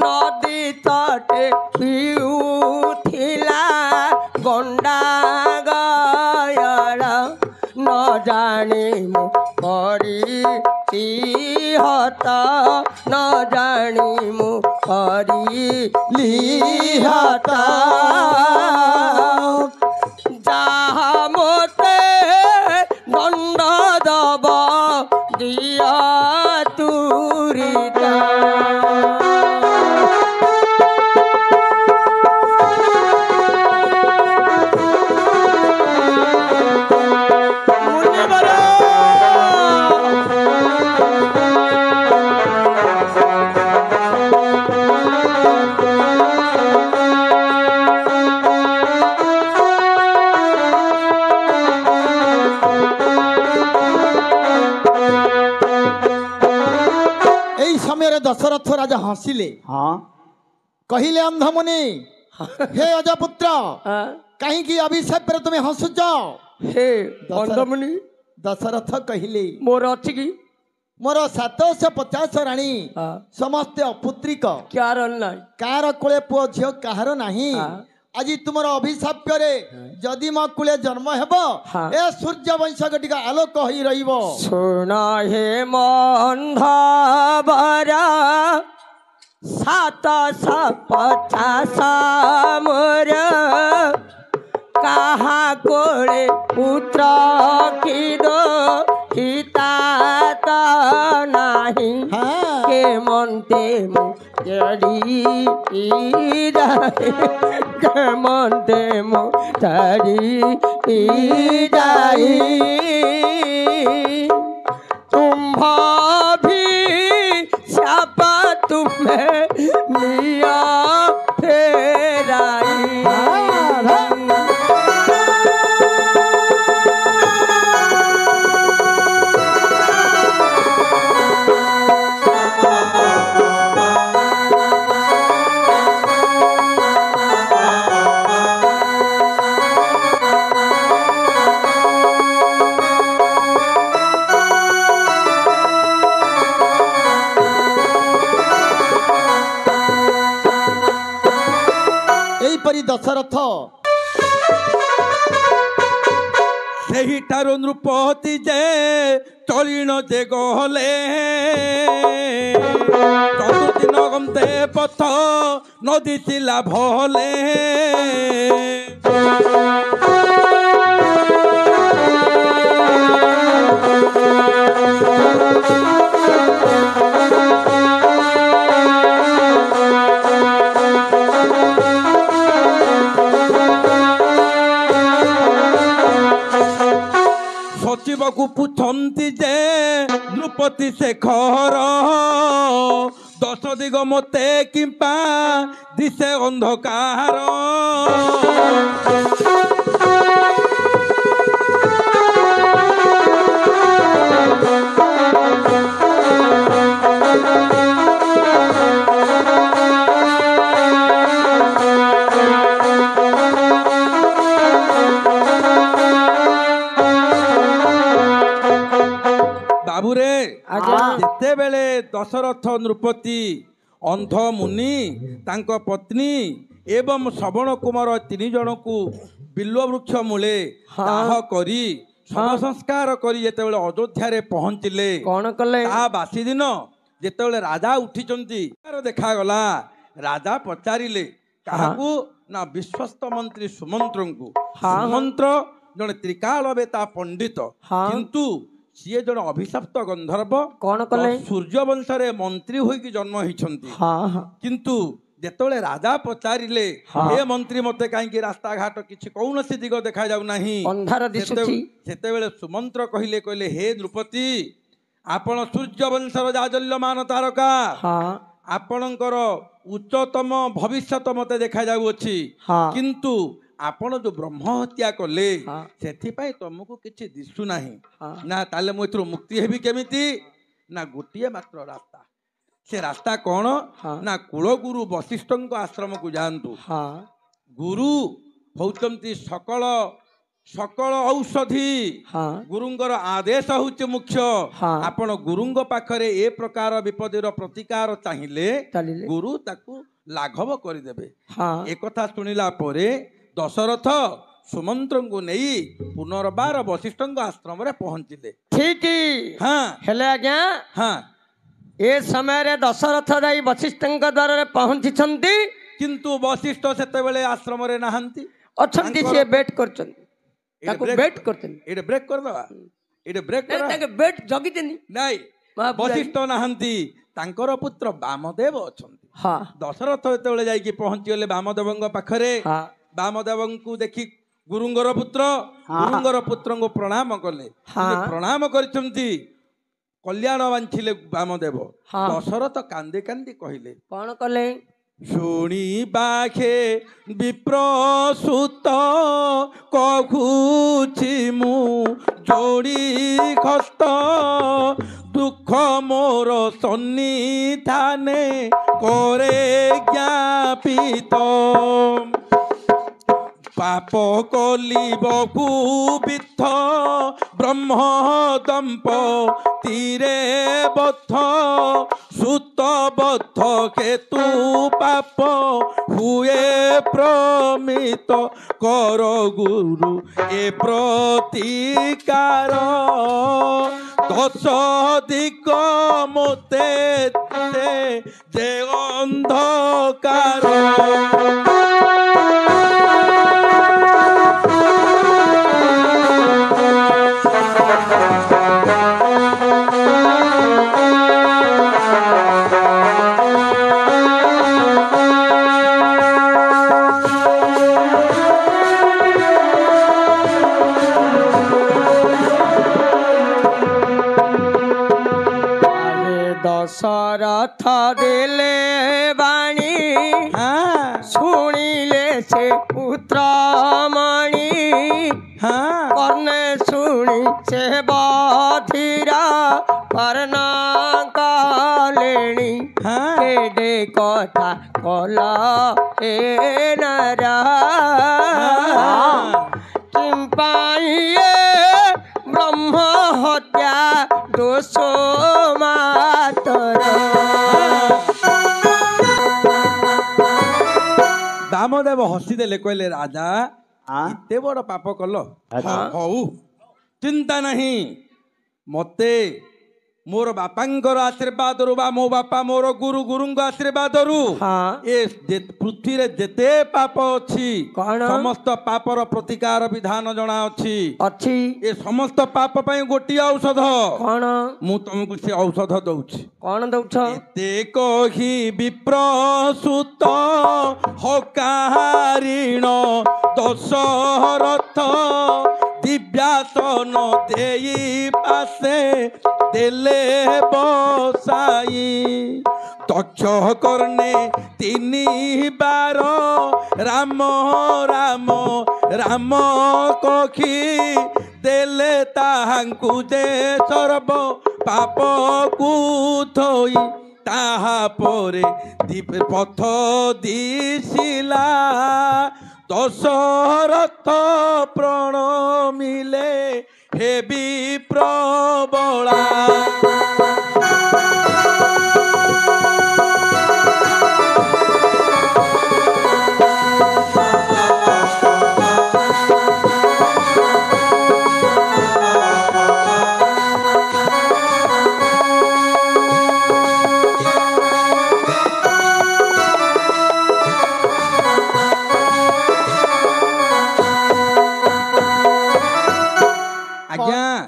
नदी तटे पिउथिला गंडा गयल न जानी मु करी हत न जानी मु करी हत जहा मोते दंड दब दिया तुरीता दशरथ राजा हसिले हाँ कहले अंधमुनि हे अजपुत्र कहीं अभिषेक पर तुम्हें हसुच हे अंधमुनि दशरथ कहले मोर अच्छी कि मोर 750 राणी समस्ते अपुत्रिक क्यार कार कोले पुओ झियो कहार नाही आज तुम अभिशाप जदि मो कूले जन्म हेब ए सूर्य वंश गटिक आलोक हो रहिबो सुन हे मंधवरा 750 मोर कहा कोले पुत्र किदो हिता नाही के मनते मु मनते मु जाई तुम भी शाप तुम्हें मिया फेराई दशरथ सही ठारो नृपति जे चलीन जे गहले चतुर्दिन गमते पथ नदी चिला भले सचिवकु पुछंती जे नृपति शेखर 10 दिग मते किंपा दिशे अंधकार बाबूरे जिते बेले दशरथ नृपति अंध मुनि तांको पत्नी एवं श्रवण कुमार 3 जन को बिल्व वृक्ष मूले दाह करी शव संस्कार करी जेतेबेले अयोध्या रे पहुंचले कौन कले आ बासी दिन जेतेबेले राजा उठिचंती देखा गला राजा पचारिले काहाकू ना विश्वस्त मंत्री सुमंत्र को सुमंत्र जने त्रिकाल बेता पंडित किंतु सीए जन अभिशप्त गंधर्व कौन कले सूर्य वंश रे मंत्री होई जन्म होइछंती किंतु जेतोले राजा पचारिले हे मंत्री मते काई रास्ता घाट किछि कौनसी दिग देखा जाउ नाही अंधार दिसुछि सेतेबेले सुमंत्र कहिले कहिले हे नृपति आपण सूर्य वंशर जाजल्यमान तारका आपणकर उच्चतम भविष्यत मते देखा जाउ अछि किंतु आपण जो ब्रह्म हत्या कले सेथिपाई तुमको किछि दिसु नाही ना ताले मु एथरो मुक्ति हेबी केमिति ना गोटिए मात्र रास्ता से रास्ता कौन ना कुलगुरु वशिष्ठ आश्रम को जातु गुरु होचंती सकल सकल औषधि हाँ गुरुंगर आदेश होचे मुख्य हाँ आपण गुरुंग पाखरे ए प्रकार विपदर प्रतिकार चाहिए चलिले गुरु ताकू लाघव करदेवे हाँ एक कथा शुणिला परे दशरथ सुमंत्र को नहीं पुनर्बार वशिष्ठ आश्रम रे पहुंचिले ठीक हाँ हेले आज्ञा हाँ ए समय रे दशरथ जाई वशिष्ठ द्वार रे पहुंची छंती किंतु वशिष्ठ सेते बेले आश्रम रे नाहंती अछंती से वेट करछंती ताको वेट करछंती एडे ब्रेक कर दवा एडे ब्रेक कर ताके वेट जगी देनी नहीं वशिष्ठ नाहंती तांकर पुत्र वामदेव अछंती हाँ दशरथ जेतेबेले जाईकी पहुंची गले वामदेवंग पाखरे हाँ वामदेवंकु देखि गुरुंगर पुत्र गुरुंगर पुत्र को प्रणाम कले हाँ प्रणाम करछंती कल्याण बांछिले वामदेव हाँ दशरथ कांदी कांदी कहले कौन कले शुणी बाखे विप्रसुत कहुछि मु जोड़ी खस्त दुख मोर सन्निधाने करे ज्ञापित पाप कली बहुविध ब्रह्म दंप तीरे बद्ध सुत बद्ध केतु पाप हुए प्रमित कर गुरु ए प्रतिकार दश दिक मोते जे अंधकार दशरथ देले बाणी हाँ शुणिले से पुत्र मणि हाँ कर्णे शुणी से बधिरा कर्ण कालेणी हाँ केडे कथा कल हे नरा किंपाइये ब्रह्म हत्या दोष मातर दामदेव हसीदेले कहले राजा इते बड़ पाप कल हऊ चिंता नहीं मते मोर बापांकर आशीर्वाद रु बा मो बापा मोर गुरु गुरुंग आशीर्वाद रु हाँ ए पृथ्वी रे जेते पाप अछि कौन समस्त पापर प्रतिकार विधान जणा अछि अच्छी ए समस्त पाप पई गोटी औषध कौन मु तुमको से औषध दउछि कौन दौछ एते कही विप्रसुत हकारिण दशरथ दिव्यासन देई पासे देले बसाई दक्ष कर्णे तीनी बार राम राम राम कखी देले ताहांकु जे सर्व पाप कु थोई ताहा परे दीप पथ दिशिला दशरथ प्रणमिले हे विप्रबला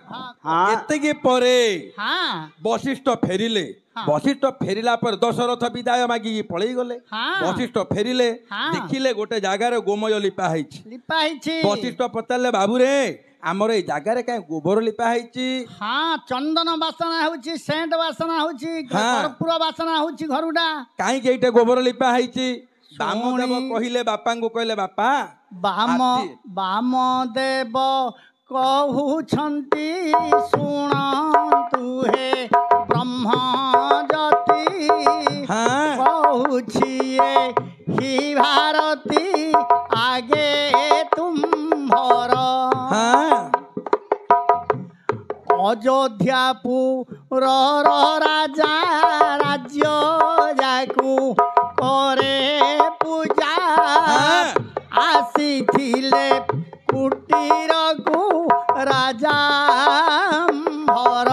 एतके परे वशिष्ठ फेरिले वशिष्ठ फेरिला पर दशरथ विदाय मागी पळई गले वशिष्ठ फेरिले देखिले गोटे जगार गोमय लिपा हैछि वशिष्ठ पचारले बाबू रे आमर ए जगार काहे गोबर लिपा हैछि हाँ चंदन वासना होछि सेंट वासना होछि कर्पूर वासना होछि घरुडा काहे के एटे गोबर लिपा हैछि वामदेव कहिले बापा को कहले बापा वामदेव कहउछंती शुणन्तु हे ब्रह्म जति कहउछिए ही भारती आगे तुम्हर अयोध्यापुर राजा राज्य जाकू करे पूजा आसीथिले कुटीर को राजा भर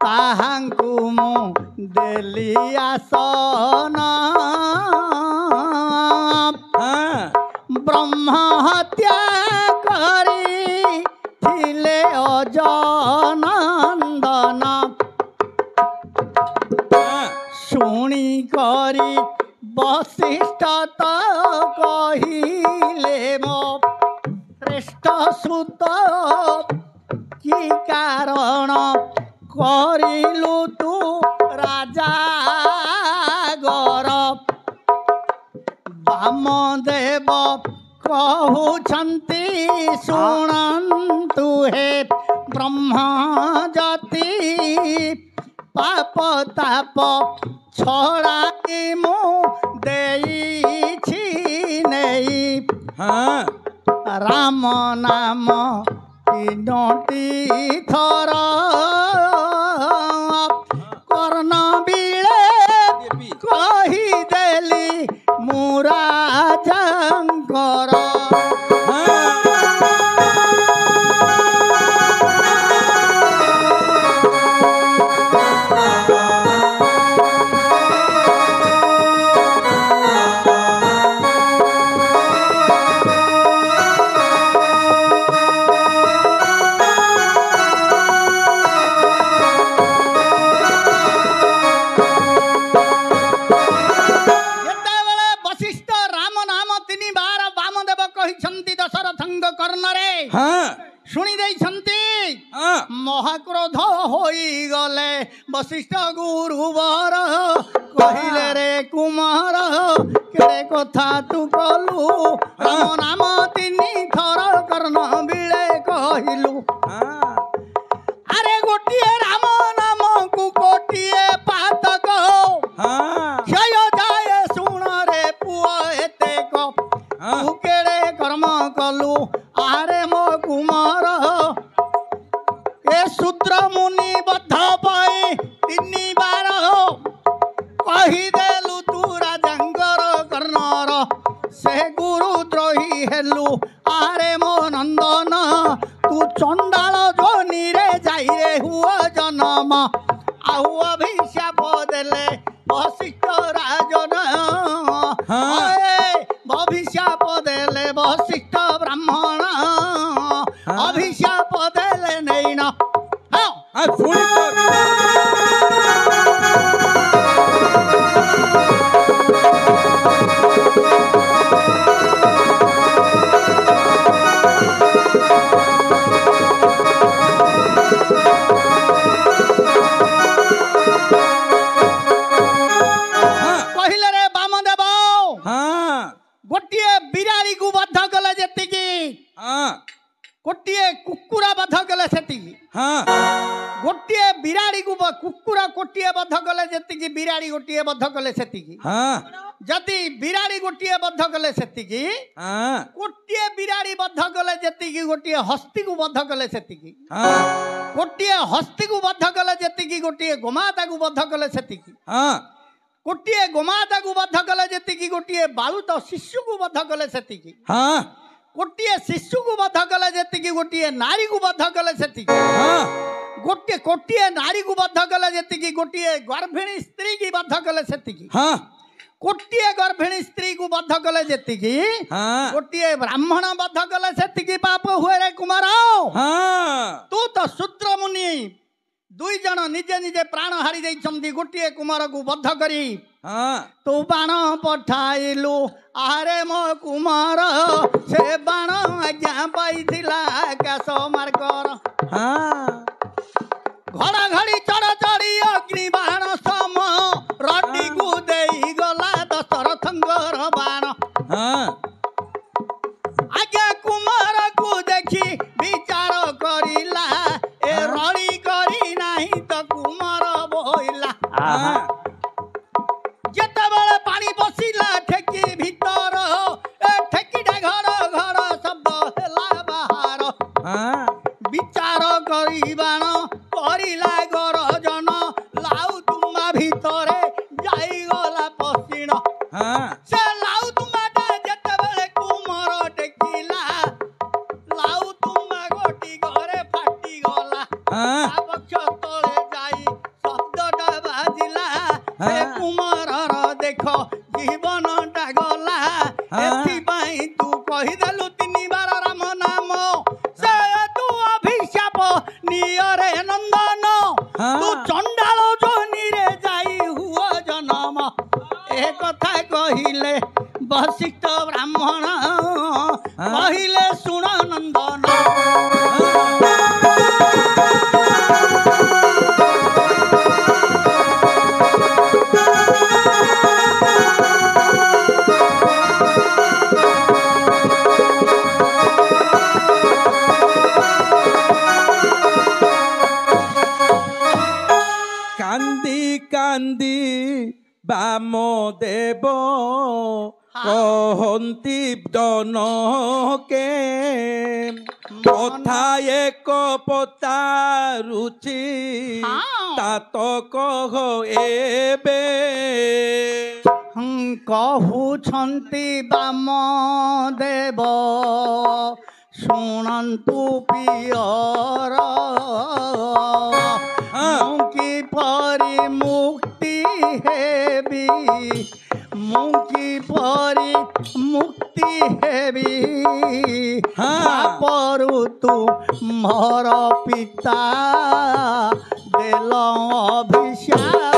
ताहांकु मु देली आसन ब्रह्म हत्या करी थिले अजनंदन शुणी करी वशिष्ठ तो कहिले मो श्रेष्ठ सुत कि कारण करिलु तू राजा गर वामदेव कहउछन्ति शुणन्तु हे ब्रह्म जति पाप ताप छड़ाई मु देइछि नेई राम नाम तीनोटी थर कर्ण बिले कहिदेली मु राजांकर महाक्रोध होई गले वशिष्ठ गुरुवर कहिले रे कुमार केड़े कथा तू कलु राम नाम तिनी थर कर्ण बिले कहिलु अरे गोटिए राम नाम को कोटिए पातक क्षय जाए सुण रे पुआ एते को तू केड़े कर्म कलु आरे मो कुमार शूद्र मुनि बद्ध पाई तिनी बार कहिदेलु तू राजांकर कर्णर से गुरुद्रोही हेलु आरे मो नंदन तू चंडाल जोनी रे जाई रे हुआ जन्म आउ अभिशाप देले वशिष्ठ राजन अभिशाप देले वशिष्ठ ब्राह्मण अभिशाप देले नहीं ना कहले रे वामदेव गोटिए बिराड़ी को बद्ध कले जेतिकी गोटिए कुकुरा बद्ध कले सेतिकी गोटिए बिराड़ी को कुकुरा कोटिए बद्ध कले जेतिकी बिराड़ी गोटिए बद्ध कले सेतिकी जदि बिराड़ी गोटिए बद्ध कले सेतिकी गोटिए बिराड़ी बद्ध कले जेतिकी गोटिए हस्ती को बद्ध कले सेतिकी गोटिए हस्ती को बद्ध कले जेतिकी गोटिए गोमाता को बद्ध कले सेतिकी गोटिए गोमाता को बद्ध कले जेतिकी गोटिए बालुत शिशु को बद्ध कले सेतिकी गोटिए शिशु को बद्ध कले जेतिकी गोटिए नारी को बद्ध कले सेतिकी गोटे कोटिए नारी को बद्ध कले जेतिकी गोटिए गर्भिणी स्त्री की बद्ध कले सेतिकी गोटिए गर्भिणी स्त्री को बद्ध कले जेतिकी गोटिए ब्राह्मण बद्ध कले सेतिकी पाप हुए रे कुमार तू तो शूद्र मुनि दुई जन निजे निजे प्राण हारी जाइछन्ति गोटिए कुमार को बद्ध करी तू बाण पठाइलु आरे मो कुमार से बाण आज्ञा पाइथिला आकाश मार्गर घड़ा घड़ी चढ़ चढ़ी अग्नि बाण सम रड्डी को देई गला दशरथंगर बाण आज्ञा कुमार को देखी विचार करिला ए रड़ी करी नहीं तो कुमार बोइला जेतेबेले पानी बसिला ठेकी भीतर ए ठेकीटा घर घर शब्द हेला बाहर से लाउ तुमाटा जेतेबेले कुमर टेकिला लाउ तुमा गोटी घरे फाटी गला पक्ष तले जाई शब्दटा बाजिला हे कुमारर देख जीवनटा गला एथि पई तू कहि देलु तिनि बार राम नाम से तू अभिशाप नियरे नंदन तू चंडाल जोनी रे जाई हुआ जन्म ए कथा कहिले वशिष्ठ ब्राह्मण कहिले सुन नंदन कांदी कांदी बामदेव कहती जनके कथा एक पतारुची तात कह एबे कहूछंती बामदेव शुणन्तु पियर मुकी परी मुक्ति हेबी मुकी परी मुक्ति हेबी परु तू मोर पिता देल अभिशाप